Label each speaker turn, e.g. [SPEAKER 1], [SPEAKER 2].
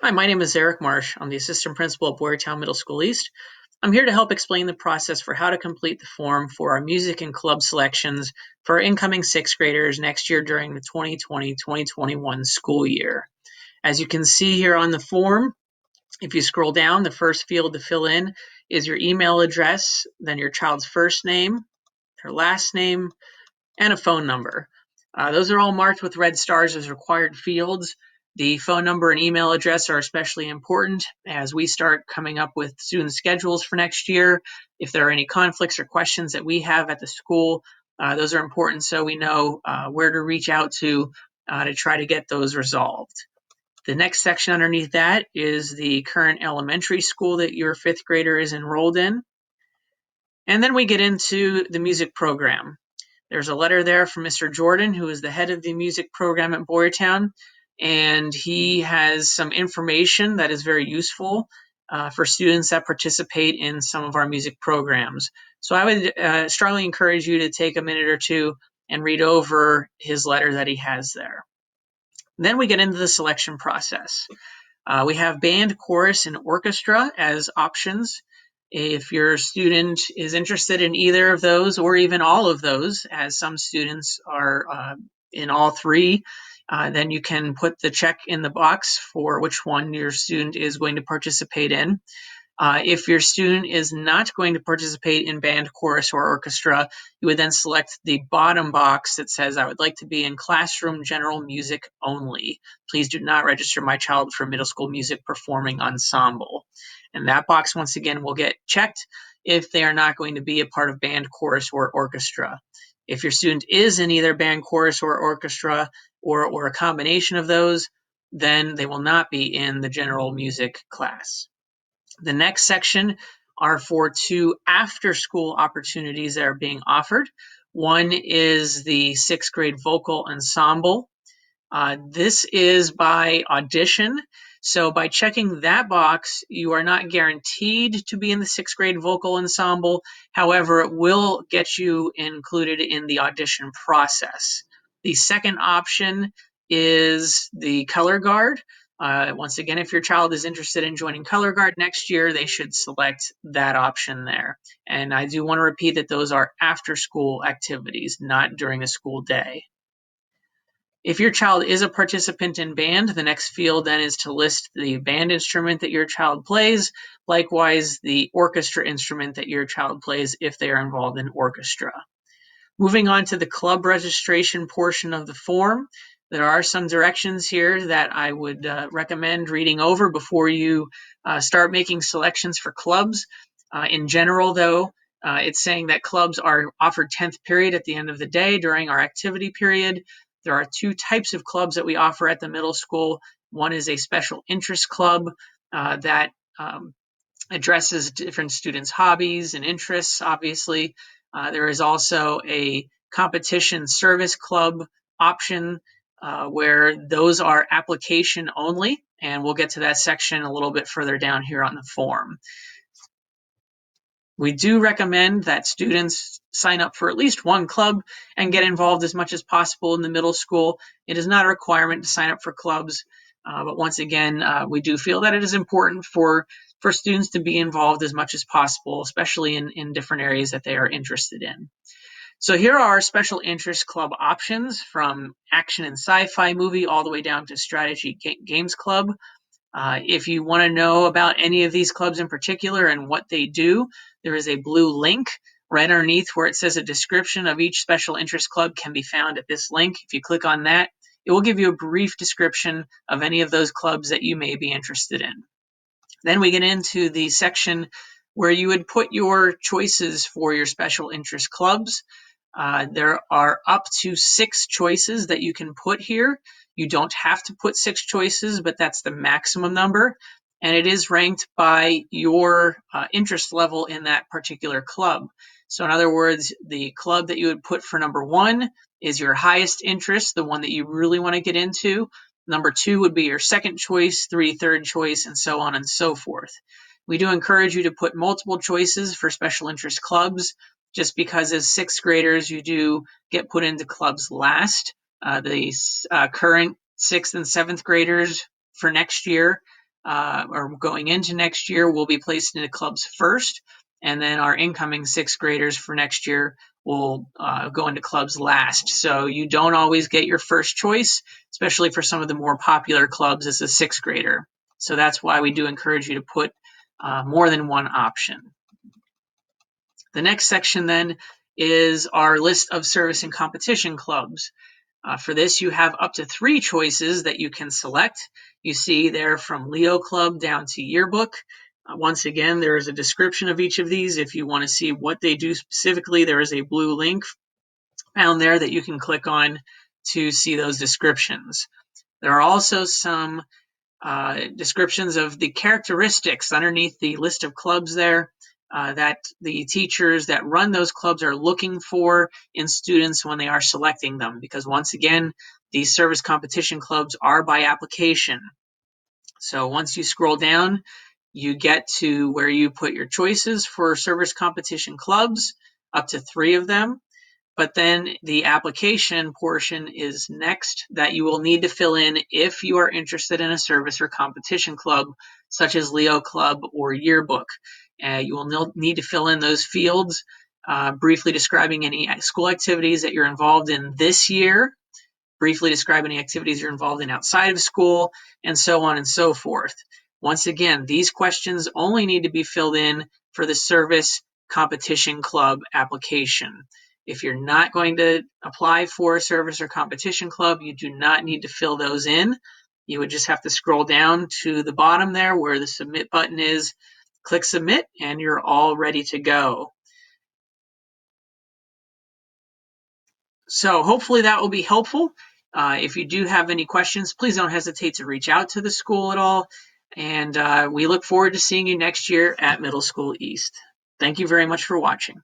[SPEAKER 1] Hi, my name is Eric Marsh. I'm the assistant principal at Boyertown Middle School East. I'm here to help explain the process for how to complete the form for our music and club selections for our incoming sixth graders next year during the 2020-2021 school year. As you can see here on the form, if you scroll down, the first field to fill in is your email address, then your child's first name, their last name, and a phone number. Those are all marked with red stars as required fields. The phone number and email address are especially important as we start coming up with student schedules for next year. If there are any conflicts or questions that we have at the school, those are important so we know where to reach out to try to get those resolved. The next section underneath that is the current elementary school that your fifth grader is enrolled in. And then we get into the music program. There's a letter there from Mr. Jordan, who is the head of the music program at Boyertown, and he has some information that is very useful for students that participate in some of our music programs. So I would strongly encourage you to take a minute or two and read over his letter that he has there. Then we get into the selection process. We have band, chorus, and orchestra as options. If your student is interested in either of those or even all of those, as some students are in all three, then you can put the check in the box for which one your student is going to participate in. If your student is not going to participate in band, chorus, or orchestra, you would then select the bottom box that says, I would like to be in classroom general music only. Please do not register my child for middle school music performing ensemble. And that box, once again, will get checked if they are not going to be a part of band, chorus, or orchestra. If your student is in either band, chorus, or orchestra, or a combination of those, then they will not be in the general music class. The next section are for two after-school opportunities that are being offered. One is the sixth grade vocal ensemble. This is by audition. So by checking that box, you are not guaranteed to be in the sixth grade vocal ensemble. However, it will get you included in the audition process. The second option is the color guard. Once again, if your child is interested in joining color guard next year, they should select that option there. And I do want to repeat that those are after school activities, not during the school day. If your child is a participant in band, the next field then is to list the band instrument that your child plays, likewise the orchestra instrument that your child plays if they are involved in orchestra. Moving on to the club registration portion of the form, there are some directions here that I would recommend reading over before you start making selections for clubs. In general, though, it's saying that clubs are offered 10th period at the end of the day during our activity period. There are two types of clubs that we offer at the middle school. One is a special interest club that addresses different students' hobbies and interests, obviously. There is also a competition service club option where those are application only, and we'll get to that section a little bit further down here on the form. We do recommend that students sign up for at least one club and get involved as much as possible in the middle school. It is not a requirement to sign up for clubs, but once again, we do feel that it is important for students to be involved as much as possible, especially in different areas that they are interested in. So here are our special interest club options, from action and sci-fi movie all the way down to strategy games club. If you want to know about any of these clubs in particular and what they do, there is a blue link right underneath where it says a description of each special interest club can be found at this link. If you click on that, it will give you a brief description of any of those clubs that you may be interested in. Then we get into the section where you would put your choices for your special interest clubs. There are up to 6 choices that you can put here. You don't have to put 6 choices, but that's the maximum number. And it is ranked by your interest level in that particular club. So in other words, the club that you would put for number 1 is your highest interest, the one that you really want to get into. Number 2 would be your second choice, 3 third choice, and so on and so forth. We do encourage you to put multiple choices for special interest clubs, just because as sixth graders, you do get put into clubs last. The current sixth and seventh graders for next year or going into next year will be placed into clubs first, and then our incoming sixth graders for next year will go into clubs last. So you don't always get your first choice, especially for some of the more popular clubs as a sixth grader. So that's why we do encourage you to put more than one option. The next section then is our list of service and competition clubs. For this, you have up to 3 choices that you can select. You see there from Leo Club down to Yearbook. Once again, there is a description of each of these. If you want to see what they do specifically, there is a blue link found there that you can click on to see those descriptions. There are also some descriptions of the characteristics underneath the list of clubs there that the teachers that run those clubs are looking for in students when they are selecting them. Because once again, these service competition clubs are by application. So once you scroll down, you get to where you put your choices for service competition clubs, up to 3 of them. But then the application portion is next that you will need to fill in if you are interested in a service or competition club, such as Leo Club or Yearbook. You will need to fill in those fields, briefly describing any school activities that you're involved in this year, briefly describe any activities you're involved in outside of school, and so on and so forth. Once again, these questions only need to be filled in for the service competition club application. If you're not going to apply for a service or competition club, you do not need to fill those in. You would just have to scroll down to the bottom there where the submit button is, click submit, and you're all ready to go. So hopefully that will be helpful. If you do have any questions, please don't hesitate to reach out to the school at all. And we look forward to seeing you next year at Middle School East. Thank you very much for watching.